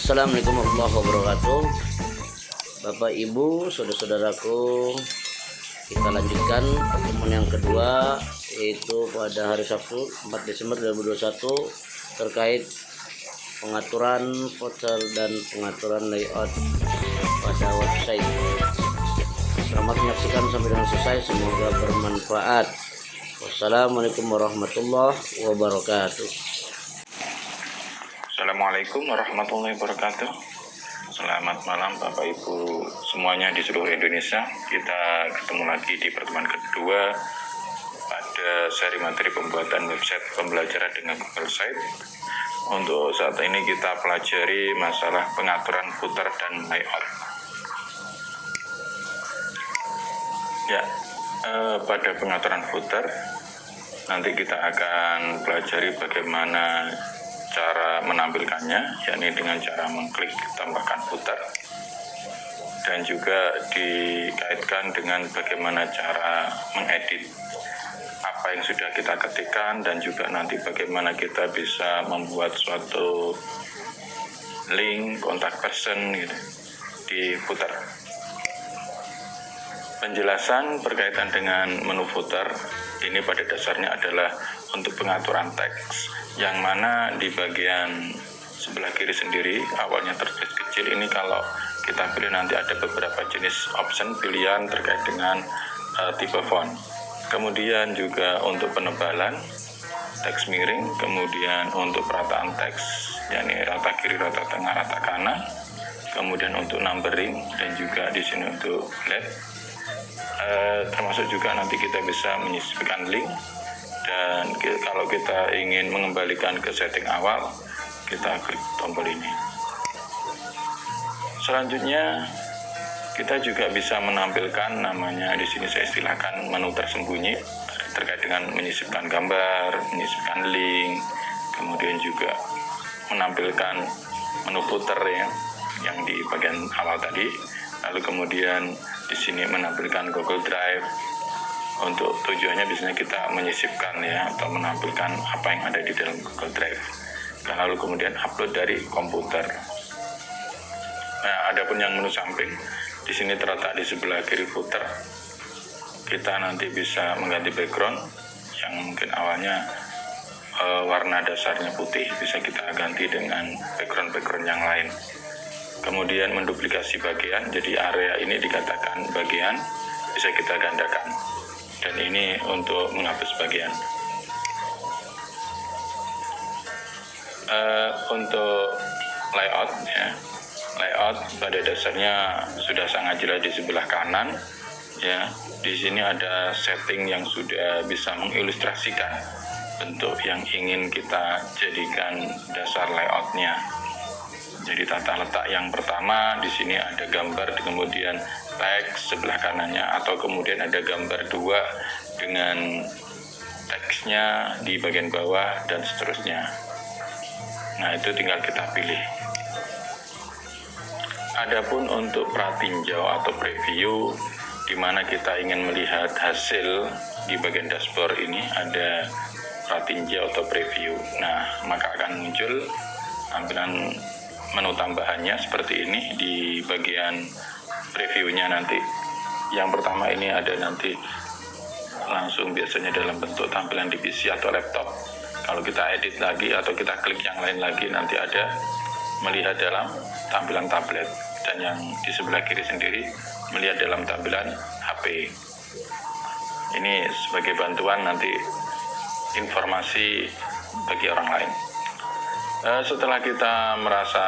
Assalamualaikum warahmatullahi wabarakatuh. Bapak Ibu, saudara-saudaraku, kita lanjutkan pertemuan yang kedua, yaitu pada hari Sabtu 4 Desember 2021 terkait pengaturan voucher dan pengaturan layout pada website. Selamat menyaksikan sampai dengan selesai, semoga bermanfaat. Wassalamualaikum warahmatullahi wabarakatuh. Assalamualaikum warahmatullahi wabarakatuh. Selamat malam Bapak Ibu semuanya di seluruh Indonesia. Kita ketemu lagi di pertemuan kedua pada seri materi pembuatan website pembelajaran dengan Google Site. Untuk saat ini kita pelajari masalah pengaturan footer dan layout. Ya, pada pengaturan footer nanti kita akan pelajari bagaimana cara menampilkannya, yakni dengan cara mengklik tambahkan footer, dan juga dikaitkan dengan bagaimana cara mengedit apa yang sudah kita ketikkan, dan juga nanti bagaimana kita bisa membuat suatu link kontak person gitu di footer. Penjelasan berkaitan dengan menu footer ini pada dasarnya adalah untuk pengaturan teks, yang mana di bagian sebelah kiri sendiri awalnya tertulis kecil. Ini kalau kita pilih nanti ada beberapa jenis option pilihan terkait dengan tipe font. Kemudian juga untuk penebalan teks miring, kemudian untuk perataan teks, yakni rata kiri, rata tengah, rata kanan. Kemudian untuk numbering, dan juga di sini untuk left. Termasuk juga nanti kita bisa menyisipkan link, dan kalau kita ingin mengembalikan ke setting awal, kita klik tombol ini. Selanjutnya kita juga bisa menampilkan, namanya di sini saya istilahkan menu tersembunyi, terkait dengan menyisipkan gambar, menyisipkan link, kemudian juga menampilkan menu footer ya, yang di bagian awal tadi. Lalu kemudian di sini menampilkan Google Drive. Untuk tujuannya biasanya kita menyisipkan ya, atau menampilkan apa yang ada di dalam Google Drive. Dan lalu kemudian upload dari komputer. Nah, adapun yang menu samping di sini terletak di sebelah kiri footer. Kita nanti bisa mengganti background yang mungkin awalnya warna dasarnya putih, bisa kita ganti dengan background yang lain. Kemudian menduplikasi bagian, jadi area ini dikatakan bagian, bisa kita gandakan. Dan ini untuk menghapus bagian. Untuk layout ya, layout pada dasarnya sudah sangat jelas di sebelah kanan ya. Di sini ada setting yang sudah bisa mengilustrasikan bentuk yang ingin kita jadikan dasar layoutnya. Jadi tata letak yang pertama di sini ada gambar, kemudian teks sebelah kanannya, atau kemudian ada gambar dua dengan teksnya di bagian bawah dan seterusnya. Nah, itu tinggal kita pilih. Adapun untuk pratinjau atau preview, di mana kita ingin melihat hasil di bagian dashboard ini, ada pratinjau atau preview. Nah, maka akan muncul tampilan menu tambahannya seperti ini di bagian previewnya nanti. Yang pertama ini ada nanti langsung biasanya dalam bentuk tampilan di PC atau laptop. Kalau kita edit lagi atau kita klik yang lain lagi, nanti ada melihat dalam tampilan tablet, dan yang di sebelah kiri sendiri melihat dalam tampilan HP. Ini sebagai bantuan nanti informasi bagi orang lain. Setelah kita merasa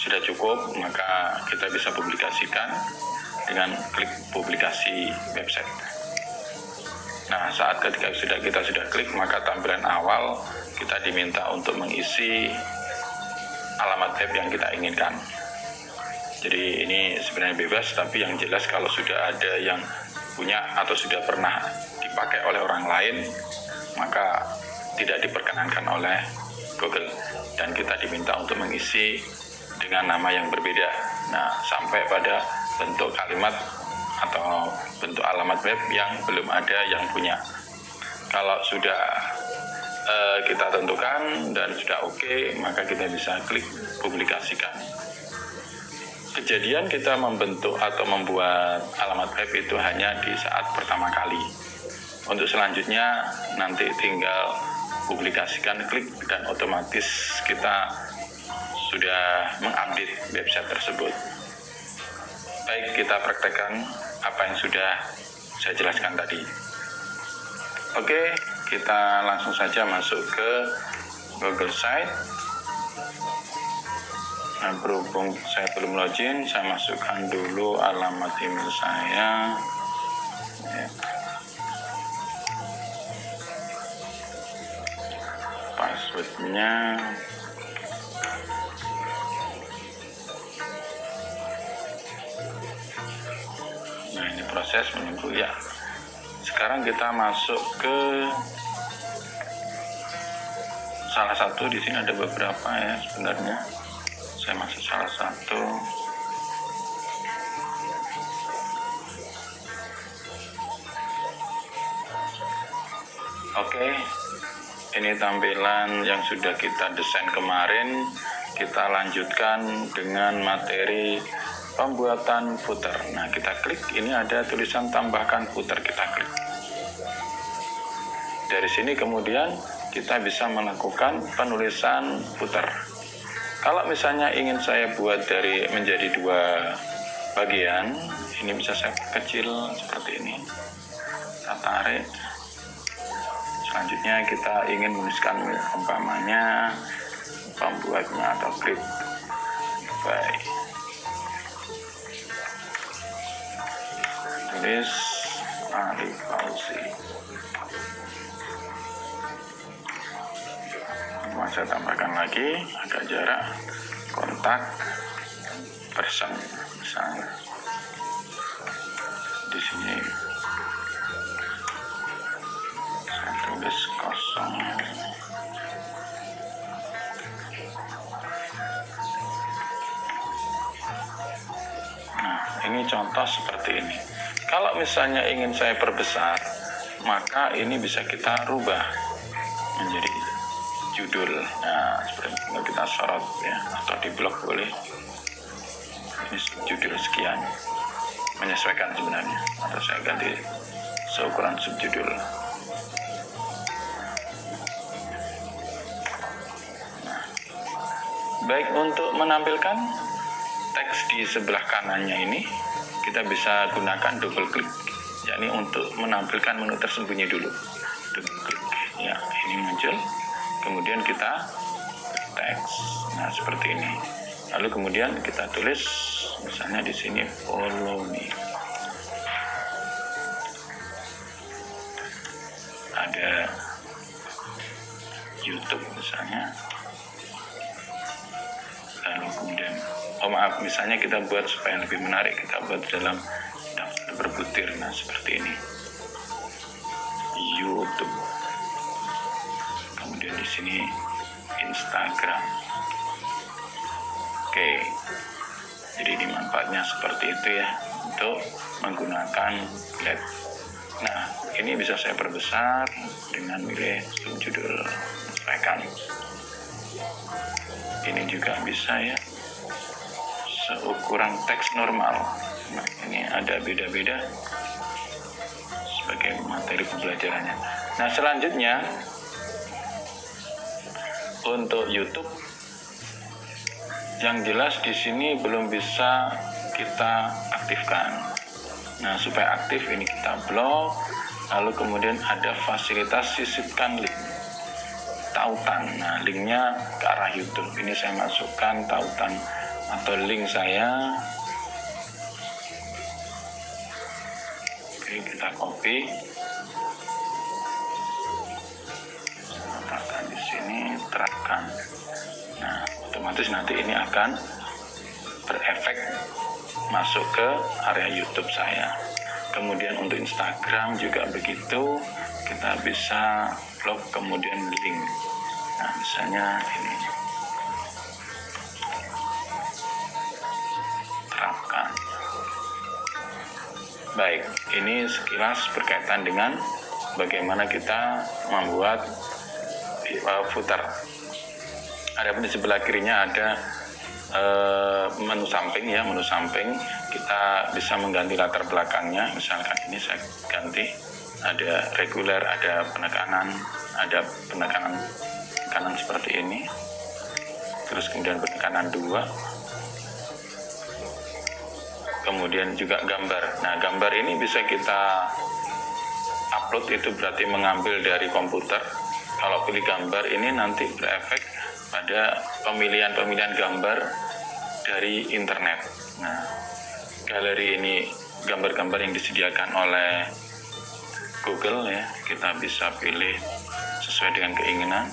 sudah cukup, maka kita bisa publikasikan dengan klik publikasi website. Nah, saat ketika kita sudah klik, maka tampilan awal kita diminta untuk mengisi alamat web yang kita inginkan. Jadi ini sebenarnya bebas, tapi yang jelas kalau sudah ada yang punya atau sudah pernah dipakai oleh orang lain, maka tidak diperkenankan oleh Google, dan kita diminta untuk mengisi dengan nama yang berbeda. Nah, sampai pada bentuk kalimat atau bentuk alamat web yang belum ada yang punya. Kalau sudah kita tentukan dan sudah oke, maka kita bisa klik publikasikan. Kejadian kita membentuk atau membuat alamat web itu hanya di saat pertama kali. Untuk selanjutnya nanti tinggal publikasikan, klik, dan otomatis kita sudah mengupdate website tersebut. Baik, kita praktekkan apa yang sudah saya jelaskan tadi. Oke, kita langsung saja masuk ke Google Site. Nah, berhubung saya belum login, saya masukkan dulu alamat email saya. Ya. Passwordnya. Nah, ini proses menunggu ya. Sekarang kita masuk ke salah satu. Di sini ada beberapa ya sebenarnya. Saya masuk salah satu. Oke, ini tampilan yang sudah kita desain kemarin. Kita lanjutkan dengan materi pembuatan footer. Nah, kita klik, ini ada tulisan tambahkan footer, kita klik. Dari sini kemudian kita bisa melakukan penulisan footer. Kalau misalnya ingin saya buat menjadi 2 bagian, ini bisa saya kecil seperti ini. Kita tarik. Selanjutnya kita ingin menuliskan umpamanya pembuatnya atau klik by. Tulis Alif Fauzi. Saya tambahkan lagi agak jarak, kontak person misalnya di sini saya tulis 0. Nah, ini contoh seperti ini. Kalau misalnya ingin saya perbesar, maka ini bisa kita rubah menjadi judul. Nah, seperti itu kita sorot ya, atau di blok boleh. Ini judul sekian, menyesuaikan sebenarnya, atau saya ganti seukuran subjudul. Nah, baik, untuk menampilkan teks di sebelah kanannya ini kita bisa gunakan double klik, yakni untuk menampilkan menu tersembunyi dulu. Double klik ya, ini muncul. Kemudian kita teks, nah seperti ini. Lalu kemudian kita tulis, misalnya di sini follow me. Ada YouTube misalnya. Lalu kemudian, misalnya kita buat supaya lebih menarik, kita buat dalam daftar berbutir. Nah seperti ini. YouTube. Kemudian di sini Instagram. Oke, jadi ini manfaatnya seperti itu ya, untuk menggunakan LED. Nah, ini bisa saya perbesar dengan milih subjudul, menyesuaikan. Ini juga bisa ya, seukuran teks normal. Nah, ini ada beda-beda sebagai materi pembelajarannya. Nah, selanjutnya untuk YouTube, yang jelas di sini belum bisa kita aktifkan. Nah, supaya aktif ini kita blok. Lalu kemudian ada fasilitas sisipkan link, tautan. Nah, linknya ke arah YouTube. Ini saya masukkan tautan atau link saya. Oke, kita copy. Terapkan. Nah, otomatis nanti ini akan berefek masuk ke area YouTube saya. Kemudian untuk Instagram juga begitu, kita bisa blok kemudian link. Nah, misalnya ini terapkan. Baik, ini sekilas berkaitan dengan bagaimana kita membuat footer. Adapun di sebelah kirinya ada menu samping ya, menu samping. Kita bisa mengganti latar belakangnya. Misalkan ini saya ganti, ada reguler, ada penekanan kanan seperti ini. Terus kemudian penekanan 2. Kemudian juga gambar. Nah, gambar ini bisa kita upload, itu berarti mengambil dari komputer. Kalau pilih gambar ini nanti berefek pada pemilihan gambar dari internet. Nah, galeri ini gambar-gambar yang disediakan oleh Google ya, kita bisa pilih sesuai dengan keinginan.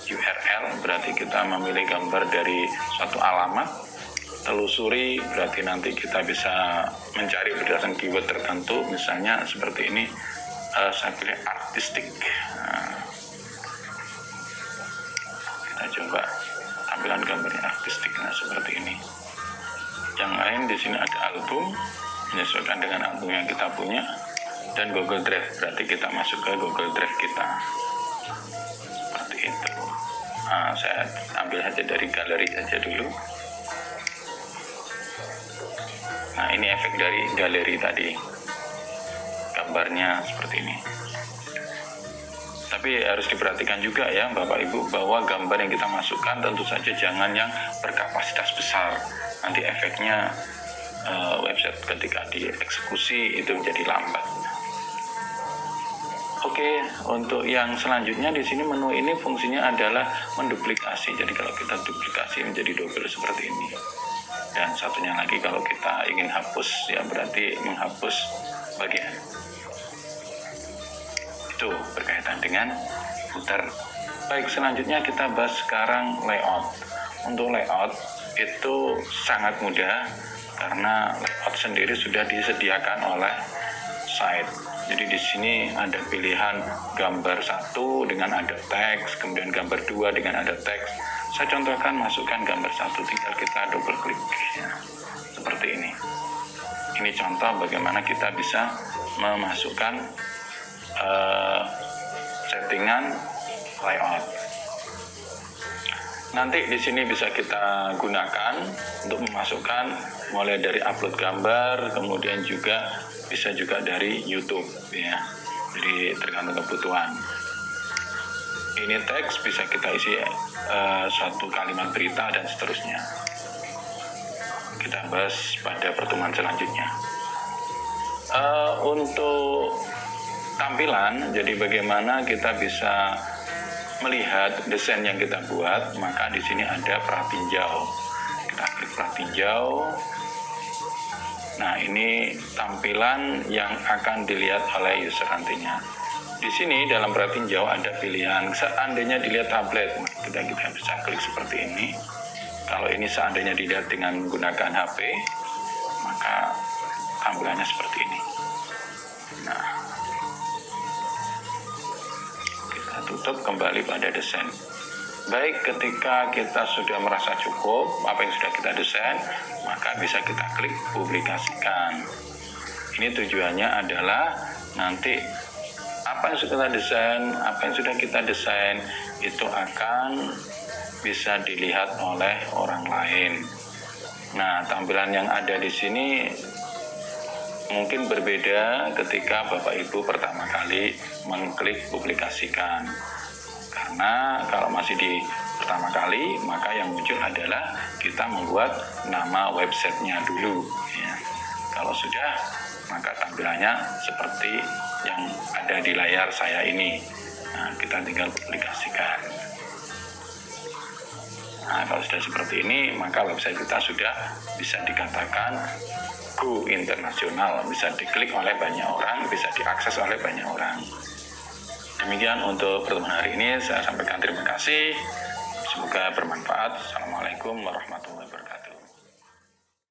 URL berarti kita memilih gambar dari suatu alamat. Telusuri berarti nanti kita bisa mencari berdasarkan keyword tertentu, misalnya seperti ini. Saya pilih artistik. Kita coba tampilan gambarnya artistik. Nah, seperti ini. Yang lain di sini ada album, menyesuaikan dengan album yang kita punya, dan Google Drive berarti kita masuk ke Google Drive kita. Seperti itu. Saya ambil saja dari galeri saja dulu. Nah, ini efek dari galeri tadi. Gambarnya seperti ini. Tapi harus diperhatikan juga ya Bapak Ibu, bahwa gambar yang kita masukkan tentu saja jangan yang berkapasitas besar. Nanti efeknya website ketika dieksekusi itu menjadi lambat. Oke, untuk yang selanjutnya di sini menu ini fungsinya adalah menduplikasi. Jadi kalau kita duplikasi menjadi double seperti ini. Dan satunya lagi kalau kita ingin hapus ya berarti menghapus bagian. Itu berkaitan dengan footer. Baik, selanjutnya kita bahas sekarang layout. Untuk layout itu sangat mudah karena layout sendiri sudah disediakan oleh site. Jadi di sini ada pilihan gambar 1 dengan ada teks, kemudian gambar 2 dengan ada teks. Saya contohkan, masukkan gambar 1, tinggal kita double klik ya, seperti ini. Ini contoh bagaimana kita bisa memasukkan settingan layout. Nanti di sini bisa kita gunakan untuk memasukkan mulai dari upload gambar, kemudian juga bisa juga dari YouTube ya. Jadi tergantung kebutuhan. Ini teks bisa kita isi suatu kalimat berita dan seterusnya. Kita bahas pada pertemuan selanjutnya. Untuk tampilan, jadi bagaimana kita bisa melihat desain yang kita buat, maka di sini ada pratinjau. Kita klik pratinjau. Nah, ini tampilan yang akan dilihat oleh user nantinya. Di sini dalam pratinjau ada pilihan seandainya dilihat tablet, kita bisa klik seperti ini. Kalau ini seandainya dilihat dengan menggunakan HP, maka tampilannya seperti ini. Nah, kita tutup kembali pada desain. Baik, ketika kita sudah merasa cukup apa yang sudah kita desain, maka bisa kita klik publikasikan. Ini tujuannya adalah nanti apa yang sudah kita desain itu akan bisa dilihat oleh orang lain. Nah, tampilan yang ada di sini mungkin berbeda ketika Bapak Ibu pertama kali mengklik publikasikan. Karena kalau masih di pertama kali, maka yang muncul adalah kita membuat nama websitenya dulu ya. Kalau sudah, maka tampilannya seperti yang ada di layar saya ini. Nah, kita tinggal publikasikan. Nah, kalau sudah seperti ini, maka website kita sudah bisa dikatakan go internasional, bisa diklik oleh banyak orang, bisa diakses oleh banyak orang. Demikian untuk pertemuan hari ini, saya sampaikan terima kasih. Semoga bermanfaat. Assalamualaikum warahmatullahi wabarakatuh.